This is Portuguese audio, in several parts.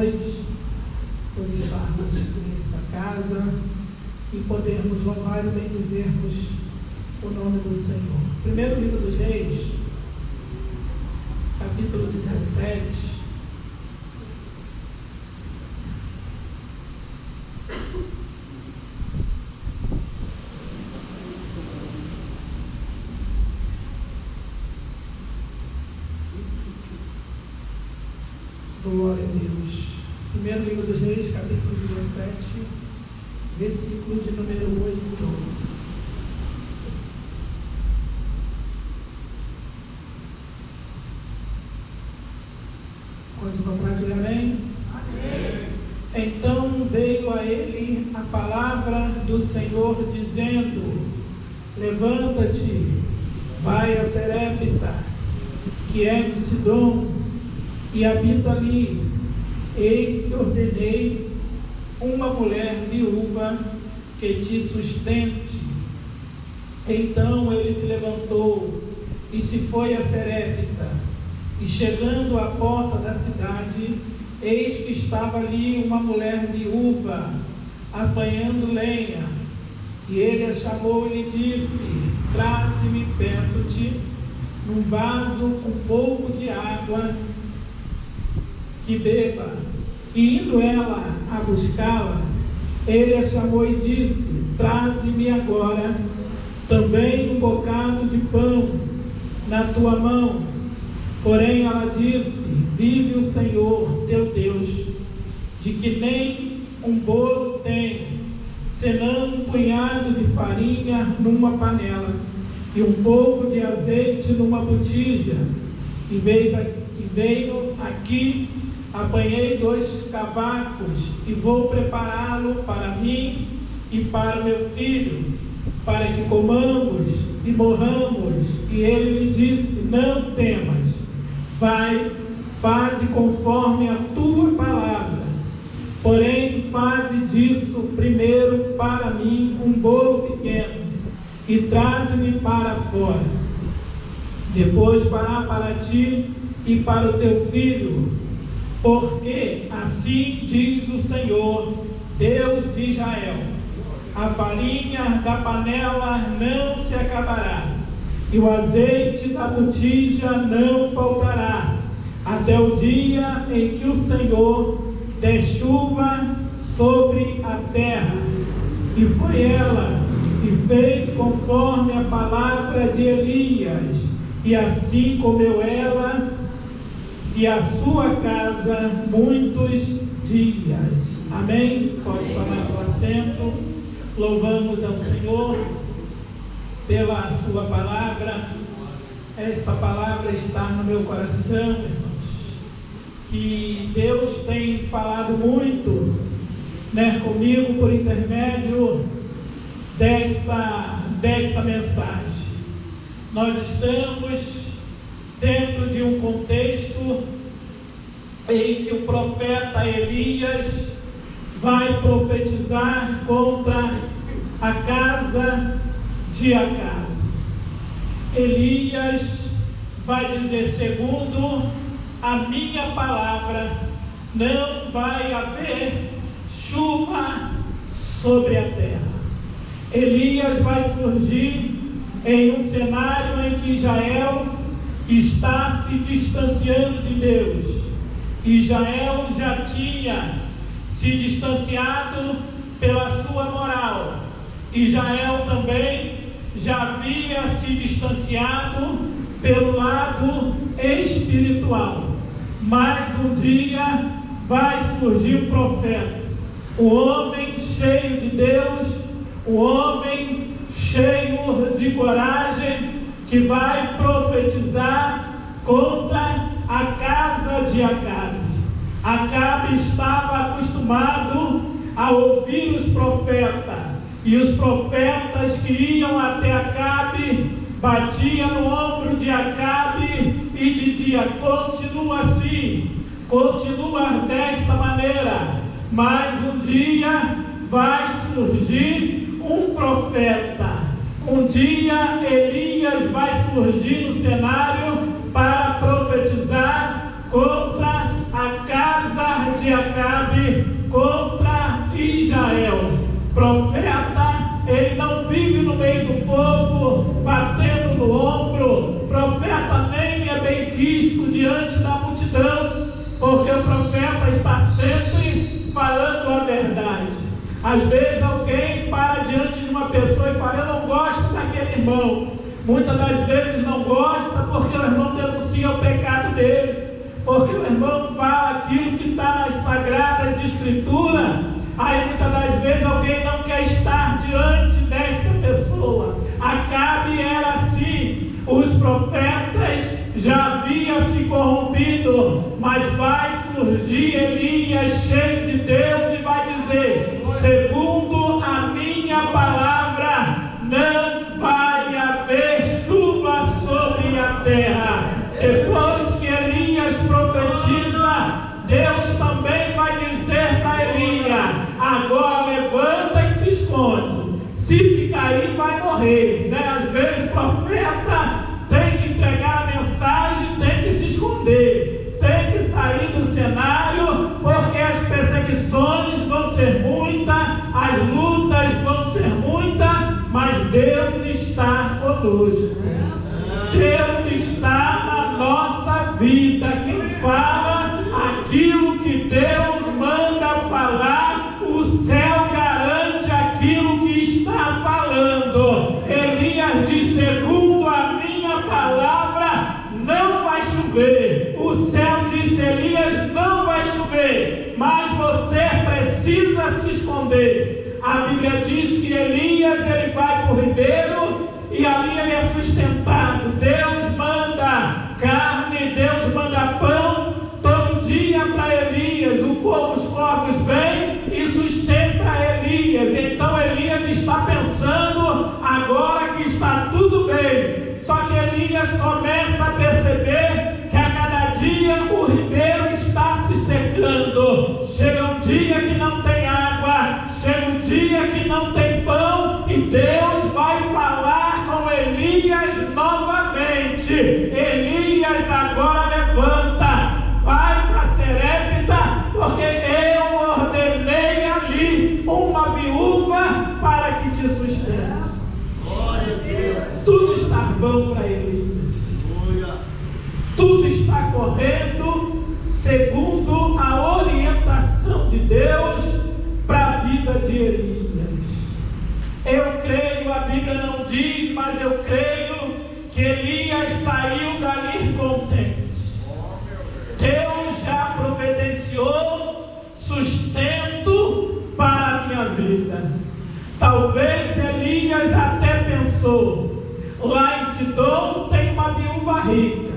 noite, por estarmos nesta casa e podermos louvar e bendizermos o nome do Senhor. Primeiro livro dos Reis, capítulo 17. Glória a Deus. Primeiro livro dos Reis, capítulo 17, versículo de número 8. Coisa contrária, diga amém? Amém. Então veio a ele a palavra do Senhor, dizendo: levanta-te, vai a Serepta, que é de Sidom, e habita ali. Eis que ordenei uma mulher viúva que te sustente. Então ele se levantou e se foi a Serepta, e chegando à porta da cidade, eis que estava ali uma mulher viúva apanhando lenha. E ele a chamou e lhe disse: traze-me, peço-te, num vaso um pouco de água que beba. E indo ela a buscá-la, ele a chamou e disse: traze-me agora também um bocado de pão na tua mão. Porém ela disse: vive o Senhor teu Deus, de que nem um bolo tenho, senão um punhado de farinha numa panela e um pouco de azeite numa botija. E veio aqui, apanhei 2 cavacos e vou prepará-lo para mim e para o meu filho, para que comamos e morramos. E ele lhe disse: não temas, vai, faze conforme a tua palavra. Porém faze disso primeiro para mim um bolo pequeno e traze-me para fora. Depois fará para ti e para o teu filho, porque assim diz o Senhor, Deus de Israel: a farinha da panela não se acabará, e o azeite da botija não faltará, até o dia em que o Senhor der chuva sobre a terra. E foi ela que fez conforme a palavra de Elias, e assim comeu ela e a sua casa muitos dias. Amém? Pode tomar seu assento. Louvamos ao Senhor pela sua palavra. Esta palavra está no meu coração, irmãos, que Deus tem falado muito, comigo por intermédio desta mensagem. Nós estamos dentro de um contexto em que o profeta Elias vai profetizar contra a casa de Acabe. Elias vai dizer: segundo a minha palavra, não vai haver chuva sobre a terra. Elias vai surgir em um cenário em que Israel está se distanciando de Deus. Israel já tinha se distanciado pela sua moral. Israel também já havia se distanciado pelo lado espiritual. Mas um dia vai surgir um profeta, o homem cheio de Deus, o homem cheio de coragem, que vai profetizar contra a casa de Acabe. Acabe estava acostumado a ouvir os profetas, e os profetas que iam até Acabe batiam no ombro de Acabe e dizia: continua assim, continua desta maneira. Mas um dia vai surgir um profeta. Um dia Elias vai surgir no cenário para profetizar contra a casa de Acabe. visto diante da multidão, porque o profeta está sempre falando a verdade. Às vezes alguém para diante de uma pessoa e fala: eu não gosto daquele irmão. Muitas das vezes não gosta porque o irmão denuncia o pecado dele, porque o irmão fala aquilo que está nas Sagradas Escrituras. Aí muitas das vezes alguém não quer estar diante desta pessoa. Acabe era assim, os profetas já haviam se corrompido, mas vai surgir Elias cheio de Deus e vai dizer: segundo a minha palavra, não vai haver chuva sobre a terra. Depois que Elias profetiza, Deus também vai dizer para Elias: agora levanta e se esconde. Se ficar aí, vai morrer. Às vezes o profeta tem que entregar a mensagem, tem que se esconder, tem que sair do cenário, porque as perseguições vão ser muitas, as lutas vão ser muitas, mas Deus está conosco. Deus está na nossa vida. Quem fala aquilo que Deus manda falar, o céu garante aquilo que está falando. Elias diz: segundo a minha palavra, não vai chover. O céu disse: Elias, não vai chover, mas você precisa se esconder. A Bíblia diz que Elias ele vai para o ribeiro e ali ele é sustentado. Deus manda carne, Deus manda pão todo dia para Elias. Os corvos vêm e sustenta Elias. Então Elias está pensando agora que está tudo bem. Só que Elias começa a perceber que a cada dia o ribeiro está se secando. Chega um dia que não tem água, chega um dia que não tem pão, e Deus vai falar com Elias novamente. Elias, agora levanta, vai para Serepta, porque eu ordenei ali uma viúva para que te sustente. Glória a Deus. Tudo está bom para Elias. Tudo está correndo segundo a orientação de Deus para a vida de Elias. Eu creio, a Bíblia não diz, mas eu creio que Elias saiu dali contente. Deus já providenciou sustento para a minha vida. Talvez Elias até pensou: lá em Sidom tem uma viúva rica,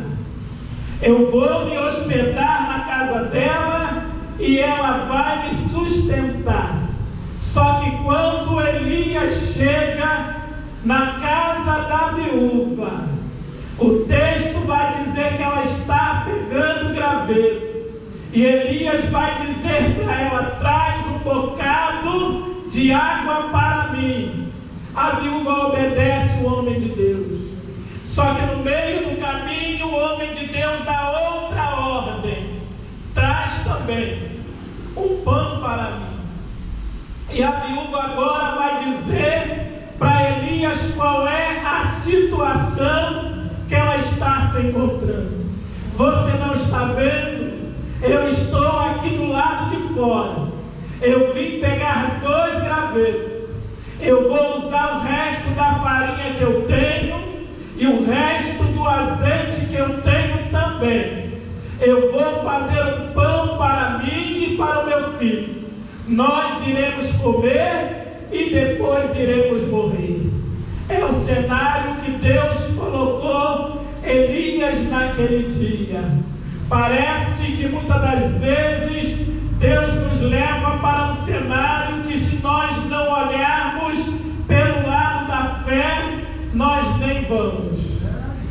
eu vou me hospedar na casa dela e ela vai me sustentar. Só que quando Elias chega na casa da viúva, o texto vai dizer que ela está pegando graveto. E Elias vai dizer para ela: traz um bocado de água para mim. A viúva obedece o homem de Deus. Só que no meio do caminho o homem de Deus dá outra ordem: traz também um pão para mim. E a viúva agora vai dizer para Elias qual é a situação que ela está se encontrando. Você não está vendo? Eu estou aqui do lado de fora. Eu vim pegar 2 gravetos. Eu vou usar o resto da farinha que eu tenho e o resto do azeite que eu tenho também. Eu vou fazer um pão para mim e para o meu filho. Nós iremos comer e depois iremos morrer. É o cenário que Deus colocou Elias naquele dia. Parece que muitas das vezes Deus nos leva para um cenário que, se nós não olharmos pelo lado da fé, nós nem vamos.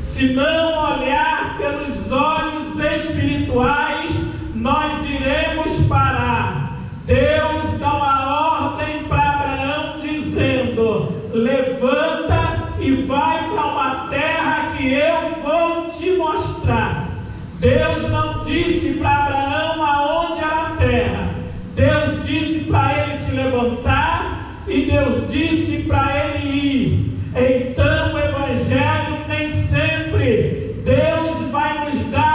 Se não olhar pelos olhos espirituais, nós iremos parar. Deus dá uma ordem para Abraão dizendo: levanta e vai para uma terra que eu vou te mostrar. Deus não disse para Abraão aonde era a terra. Deus disse para ele se levantar e Deus disse para ele ir. Então o Evangelho nem sempre Deus vai nos dar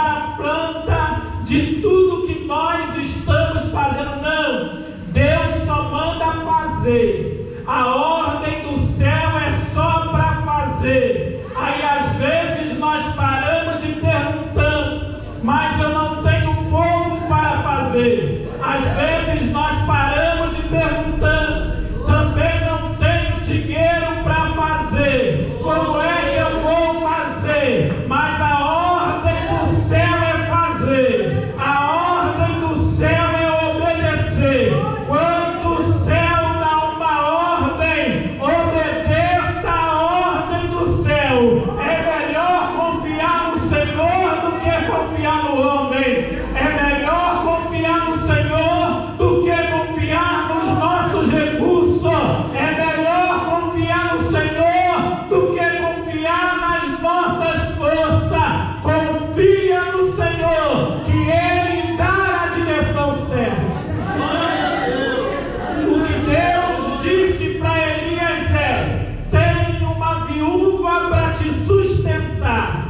confiar no homem. É melhor confiar no Senhor do que confiar nos nossos recursos. É melhor confiar no Senhor do que confiar nas nossas forças. Confia no Senhor, que Ele dá a direção certa. O que Deus disse para Elias é: tem uma viúva para te sustentar.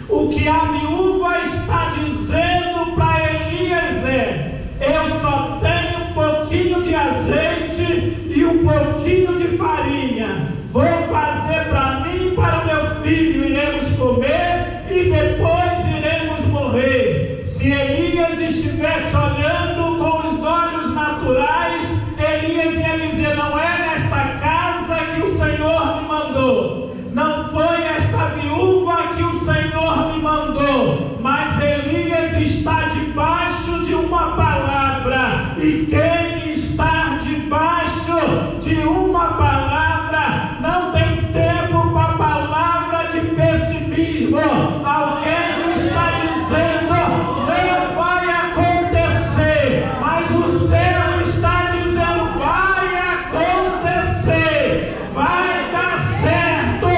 O que a viúva está dizendo para Elias é: eu só tenho um pouquinho de azeite e um pouquinho de farinha. Vou fazer para mim e para o meu filho. Iremos comer e depois iremos morrer. Se Elias estivesse olhando com os olhos naturais, Elias ia dizer: não é nesta casa que o Senhor me mandou. Não foi esta viúva que o Senhor me mandou. Mas Elias está debaixo de uma palavra. E quem está debaixo de uma palavra não tem tempo para palavra de pessimismo. Alguém está dizendo: não vai acontecer. Mas o céu está dizendo: vai acontecer. Vai dar certo.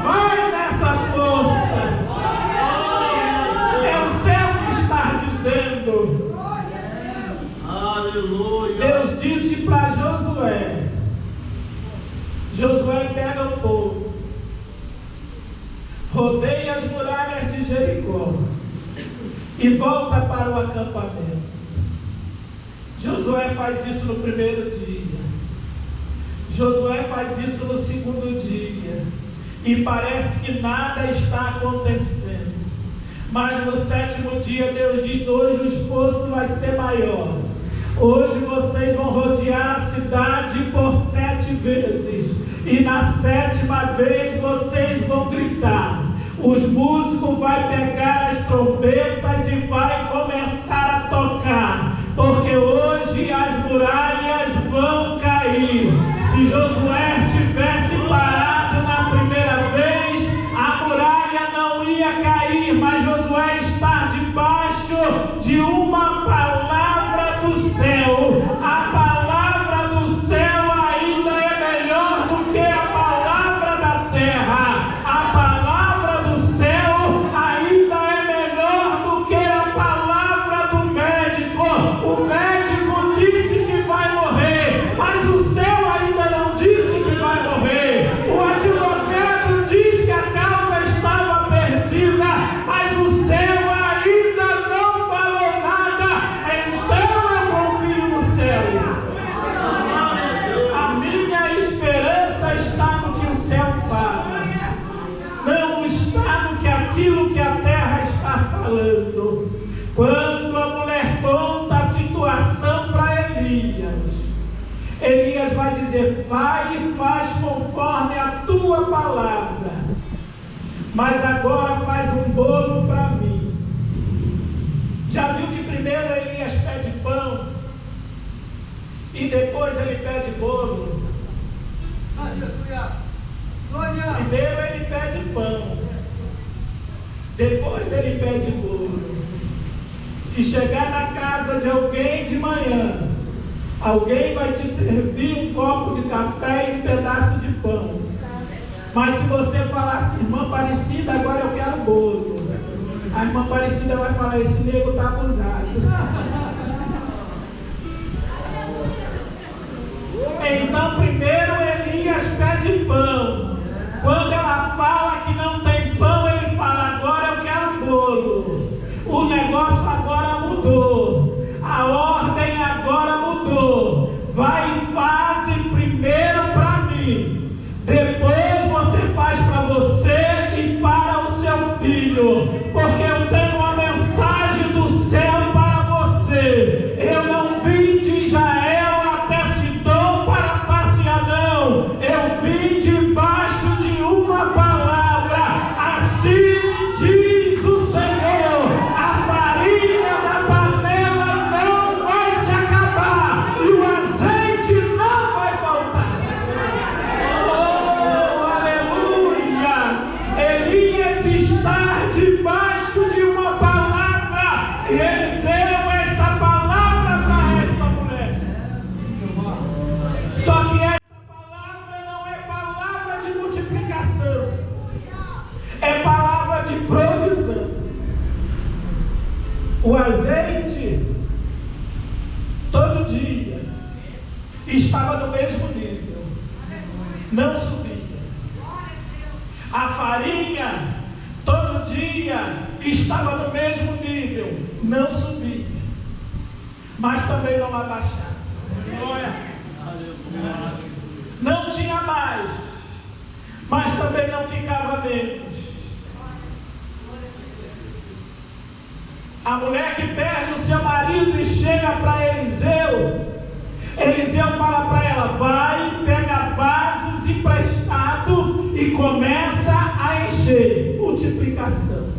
Vai nessa força. É o céu que está dizendo. Aleluia. Deus disse para Josué: Josué, pega o povo, rodeia as muralhas de Jericó e volta para o acampamento. Josué faz isso no primeiro dia. Josué faz isso no segundo dia. E parece que nada está acontecendo. Mas no sétimo dia Deus diz: hoje o esforço vai ser maior. Hoje vocês vão rodear a cidade por 7 vezes. E na 7ª vez vocês vão gritar. Os músicos vão pegar as trombetas e vai começar a tocar. Porque hoje as muralhas vão cair. Se Josué tivesse parado na primeira vez, a muralha não ia cair. Mas Josué está debaixo de uma palavra do céu. A palavra do céu ainda é melhor do que a palavra da terra. A palavra do céu ainda é melhor do que a palavra do médico. O médico disse que vai morrer, mas o céu ainda não disse que vai morrer. O advogado diz que a causa estava perdida, mas o céu ainda não falou nada. Então eu confio no céu. A minha esperança está no que o céu fala, não está no que aquilo que a terra está falando. Quando a mulher conta a situação para Elias, Elias vai dizer: vai e faz conforme a tua palavra, mas agora faz um bolo para mim. Já viu que primeiro Elias pede pão e depois ele pede bolo? Primeiro ele pede pão, depois ele pede bolo. Se chegar na casa de alguém de manhã, alguém vai te servir um copo de café e um pedaço de pão. Mas se você falar assim: irmã Aparecida, agora eu quero bolo, a irmã Aparecida vai falar: esse nego está abusado. Então primeiro Elias pede pão. Quando ela fala que não tem pão, ele fala: agora eu quero bolo. O negócio agora mudou. A ordem agora mudou. Vai e faz primeiro para mim. Depois você faz para você e para o seu filho. Porque eu tenho uma mensagem do céu para você. E ele deu esta palavra para esta mulher. Só que esta palavra não é palavra de multiplicação, é palavra de provisão. O azeite, todo dia, estava no mesmo nível, não subia. A farinha, todo dia, estava no mesmo nível, não subia, mas também não abaixava. Não tinha mais, mas também não ficava menos. A mulher que perde o seu marido e chega para Eliseu, Eliseu fala para ela: vai, pega vasos emprestados e começa a encher. Multiplicação.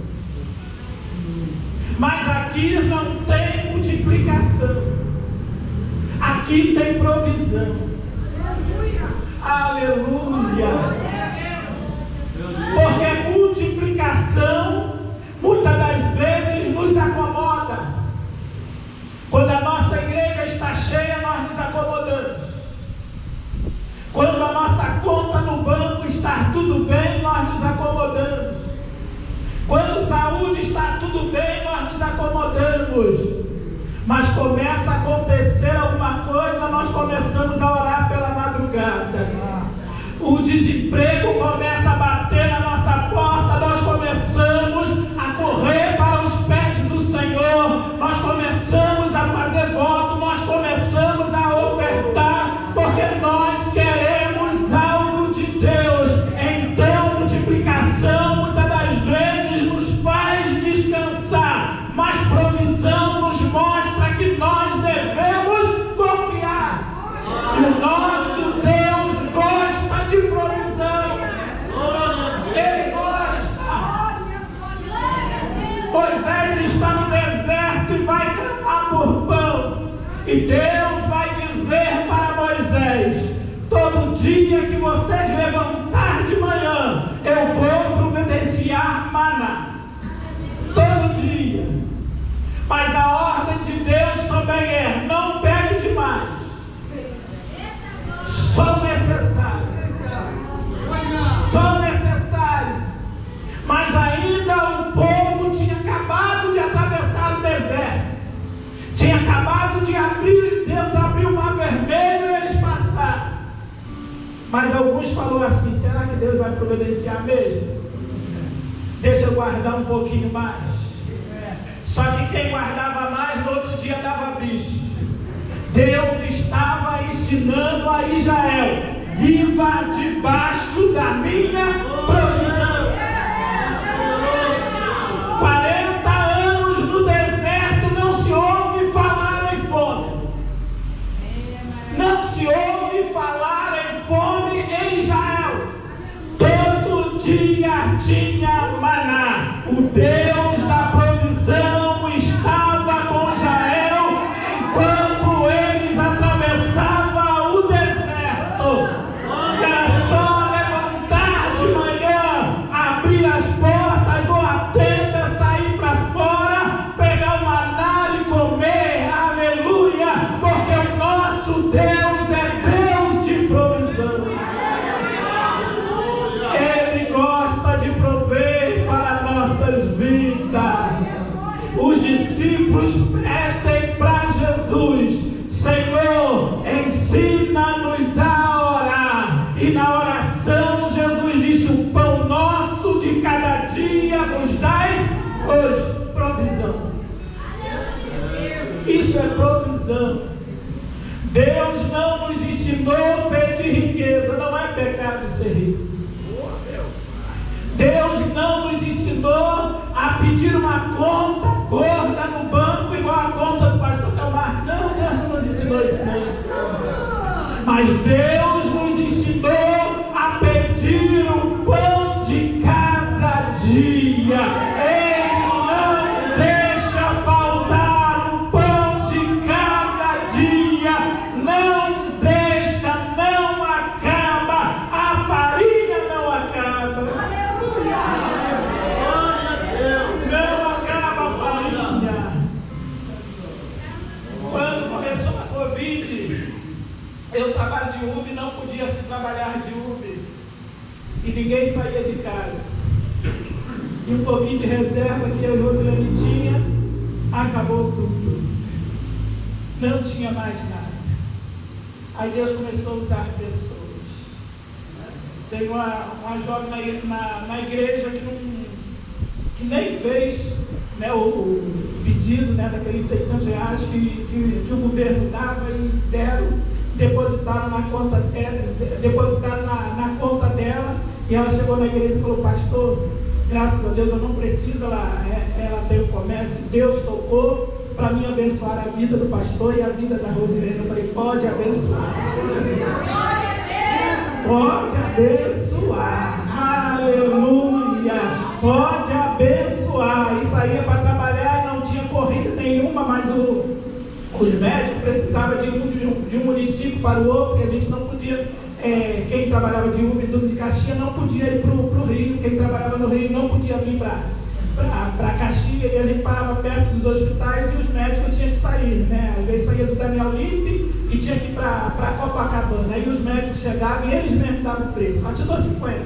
Mas aqui não tem multiplicação, aqui tem provisão. Aleluia. Porque multiplicação muitas das vezes nos acomoda. Quando a nossa igreja está cheia, nós nos acomodamos. Quando a nossa conta no banco está tudo bem, nós nos acomodamos. Quando saúde está tudo bem, nós nos acomodamos. Mas começa a acontecer alguma coisa, nós começamos a orar pela madrugada. O desemprego começa a bater na nossa porta, nós começamos a correr para os pés do Senhor, nós começamos a fazer voto, nós começamos a ofertar, porque nós queremos algo de Deus. Então, multiplicação muitas das vezes nos faz descansar, mas provisão nos mostra que nós devemos confiar. E o nosso Deus gosta de provisão. Ele gosta. Moisés está no deserto e vai clamar por pão. E Deus vai dizer para Moisés: todo dia que vocês levantar de manhã, eu vou providenciar maná. Todo dia. Mas a ordem de Deus também é: não pegue demais, só o necessário. Só o necessário. Mas ainda o povo tinha acabado de atravessar o deserto, tinha acabado de abrir, Deus abriu o mar vermelho e eles passaram. Mas alguns falaram assim: será que Deus vai providenciar mesmo? Deixa eu guardar um pouquinho mais. Só que quem guardava mais, no outro dia dava bicho. Deus estava ensinando a Israel: viva debaixo da minha provisão. 40 anos no deserto não se ouve falar em fome. Não se ouve falar em fome em Israel. Todo dia tinha maná. O Deus da provisão estava com Israel enquanto eles atravessavam o deserto. Era só levantar de manhã, abrir as portas ou a tenda, sair para fora, pegar o maná e comer. Aleluia! Porque o nosso Deus é Deus de provisão. Ele gosta de prover para nossas vidas. Os discípulos pedem para Jesus: Senhor, ensina-nos a orar. E na oração Jesus disse: o pão nosso de cada dia nos dai hoje. Provisão. Isso é provisão. Deus não nos ensinou a pedir riqueza. Não é pecado ser rico. Deus não nos ensinou a pedir uma conta gorda no banco igual a conta do pastor Delmar. Não, Deus não nos ensinou isso não. Mas Deus nos ensinou a pedir o pão de cada dia. Ele não deixa faltar o pão de cada dia. Não deixa, não acaba. A farinha não acaba. Não acaba a farinha. trabalho de Uber, não podia se trabalhar de Uber. E ninguém saía de casa. E um pouquinho de reserva que eu e Rosilene tinha, acabou tudo. Não tinha mais nada. Aí Deus começou a usar pessoas. Tem uma jovem na igreja que nem fez, né, o pedido, né, daqueles R$600 que o governo dava e depositaram na conta dela, e ela chegou na igreja e falou: pastor, graças a Deus eu não preciso, ela tem o comércio, Deus tocou para mim abençoar a vida do pastor e a vida da Rosilene. Eu falei: pode abençoar. Pode abençoar, aleluia, pode abençoar. E saía para trabalhar, não tinha corrida nenhuma, mas os médicos precisavam de um município para o outro, porque a gente não podia, quem trabalhava de Uber de Caxias não podia ir para o Rio, quem trabalhava no Rio não podia vir para Caxias, e a gente parava perto dos hospitais e os médicos tinham que sair, né? Às vezes saía do Daniel Lipe e tinha que ir para Copacabana. Aí os médicos chegavam e eles mesmos davam o preço: te dou 50,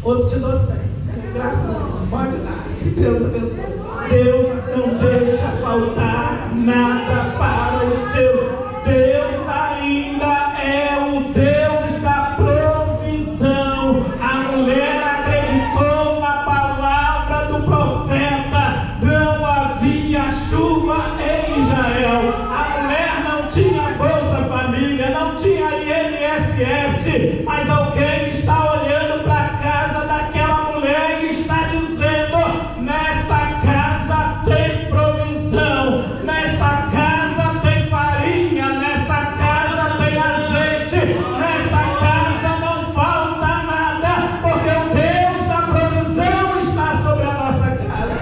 outro te dou 100. Graças a Deus, pode dar. Deus abençoe. Deus não deixa faltar nada para os seus. Deus ainda é o Deus da provisão. A mulher acreditou na palavra do profeta: não havia chuva em Israel. A mulher não tinha Bolsa Família, não tinha INSS, mas alguém está olhando para a casa daquela mulher e está dizendo: nesta casa tem provisão, nesta casa tem farinha, nessa casa tem azeite, nessa casa não falta nada, porque o Deus da provisão está sobre a nossa casa.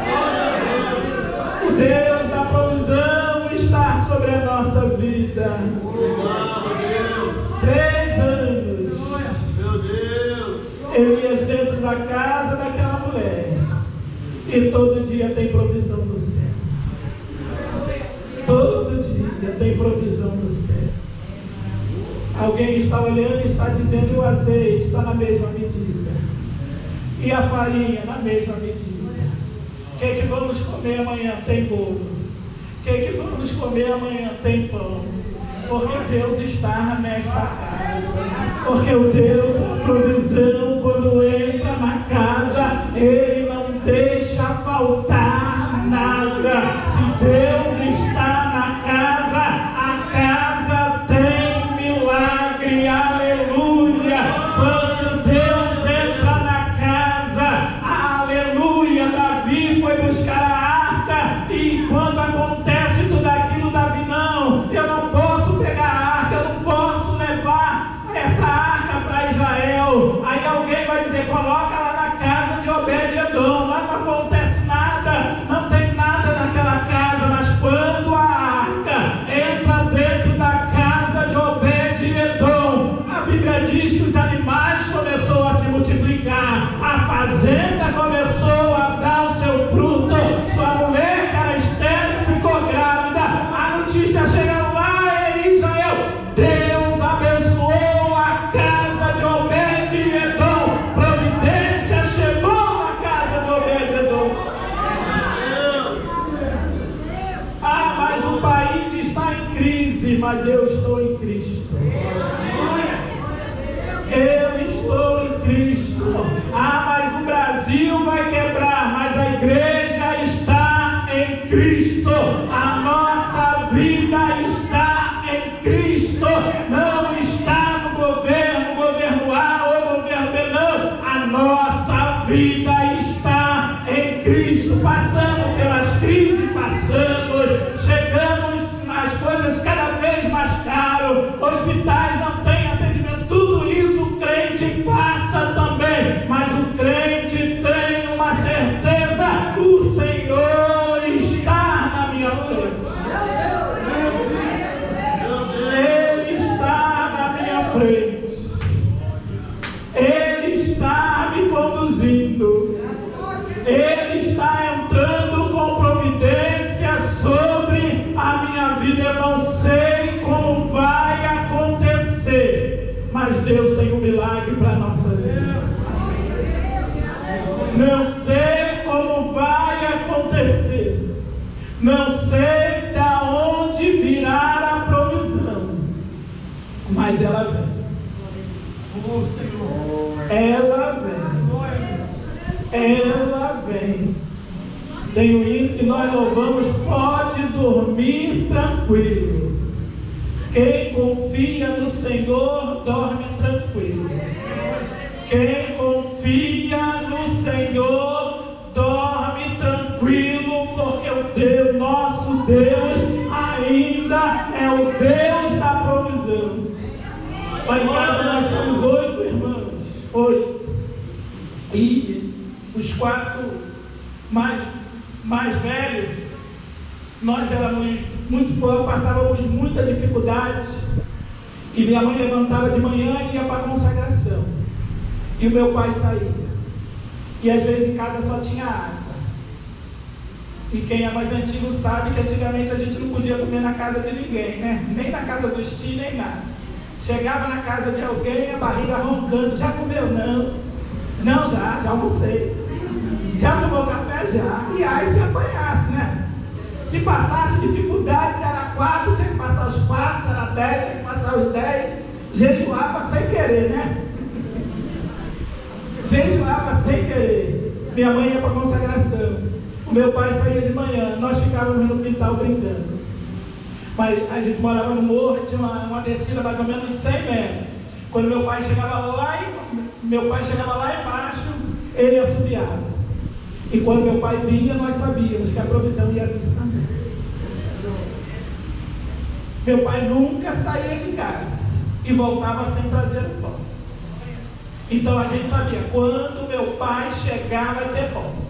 O Deus da provisão está sobre a nossa vida. 3 anos. Meu Deus. Elias dentro da casa daquela mulher. E todo dia tem provisão do céu. Todo dia tem provisão do céu. Alguém está olhando e está dizendo: o azeite está na mesma medida. E a farinha na mesma medida. O que vamos comer amanhã? Tem bolo. O que vamos comer amanhã? Tem pão. Porque Deus está nesta casa. Porque o Deus da provisão, quando entra na casa, Ele não deixa faltar nada. Se Deus está na casa, a casa tem milagre. Aleluia. Quando Deus entra na casa, aleluia. Davi foi buscar a arca, e quando acontece tudo aquilo, Davi: não, eu não posso pegar a arca, eu não posso levar essa arca para Israel. Aí alguém vai dizer: coloca lá na casa de Obed-Edom, lá não acontece nada, não tem nada naquela casa. Mas quando a arca entra dentro da casa de Obed-Edom, a Bíblia diz que os animais começaram a se multiplicar, a fazenda começou a dar o seu fruto, sua mulher que era estéril ficou grávida. A notícia chega lá em Israel: Deus abençoou a casa de Obed-Edom. Providência chegou na casa de Obed-Edom. Mas o país está em crise, mas eu estou em Cristo. Eu estou em Cristo. Mas o Brasil vai quebrar, mas a igreja está em Cristo. A nossa vida está em Cristo. Não está no governo A ou governo B, não. A nossa vida está em Cristo. Passamos pelas crises, chegamos nas coisas cada vez mais caras, hospitais não têm atendimento, tudo isso o crente passa também, mas o crente tem uma certeza: o Senhor está na minha frente. Não sei de onde virá a provisão, mas ela vem. Oh, Senhor. Ela vem. Ela vem. Tem um hino que nós louvamos: pode dormir tranquilo. Quem confia no Senhor dorme tranquilo. Quem confia no Senhor dorme tranquilo, porque o nosso Deus ainda é o Deus da provisão. Lá em casa nós somos 8 irmãos, 8. E os 4 mais velhos, nós éramos muito pobres, passávamos muita dificuldade. E minha mãe levantava de manhã e ia para a consagração. E o meu pai saía. E às vezes em casa só tinha água. E quem é mais antigo sabe que antigamente a gente não podia comer na casa de ninguém, né? Nem na casa dos tios, nem nada. Chegava na casa de alguém, a barriga roncando: já comeu? Não. Não, já almocei. Já tomou café? Já. E aí se apanhasse, né? Se passasse dificuldade, se era 4, tinha que passar os 4, se era 10, tinha que passar os 10. Jejuava sem querer, né? Jejuava sem querer. Minha mãe ia para a consagração. O meu pai saía de manhã. Nós ficávamos no quintal brincando. Mas a gente morava no morro, tinha uma descida mais ou menos de 100 metros. Quando meu pai chegava lá embaixo, ele assobiava. E quando meu pai vinha, nós sabíamos que a provisão ia vir também. Meu pai nunca saía de casa e voltava sem trazer o pão. Então a gente sabia: quando meu pai chegar, vai ter pão.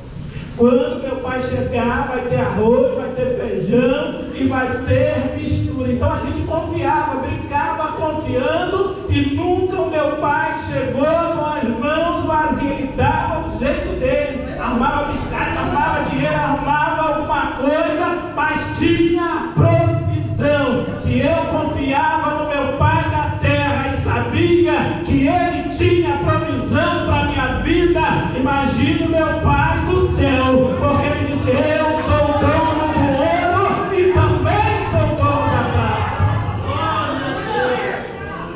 Quando meu pai chegar, vai ter arroz, vai ter feijão e vai ter mistura. Então a gente confiava, brincava confiando, e nunca o meu pai chegou com as mãos vazias. Ele dava o jeito dele, arrumava biscate, arrumava dinheiro, arrumava alguma coisa, mas tinha provisão. Se eu confiava no meu pai da terra e sabia que ele tinha provisão para a minha vida, imagine o meu pai do céu, porque ele disse: eu sou o dono do ouro e também sou o dono da prata.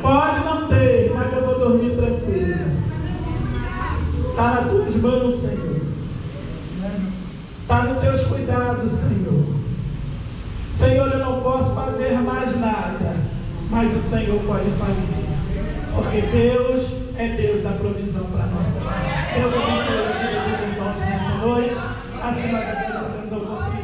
Pode não ter, mas eu vou dormir tranquilo. Está nas tuas mãos, Senhor. Está nos teus cuidados, Senhor. Senhor, eu não posso fazer mais nada, mas o Senhor pode fazer, porque Deus é Deus da provisão para a nossa vida. Deus abençoe a vida dos irmãos nessa noite. Assim nós agradecemos a oportunidade.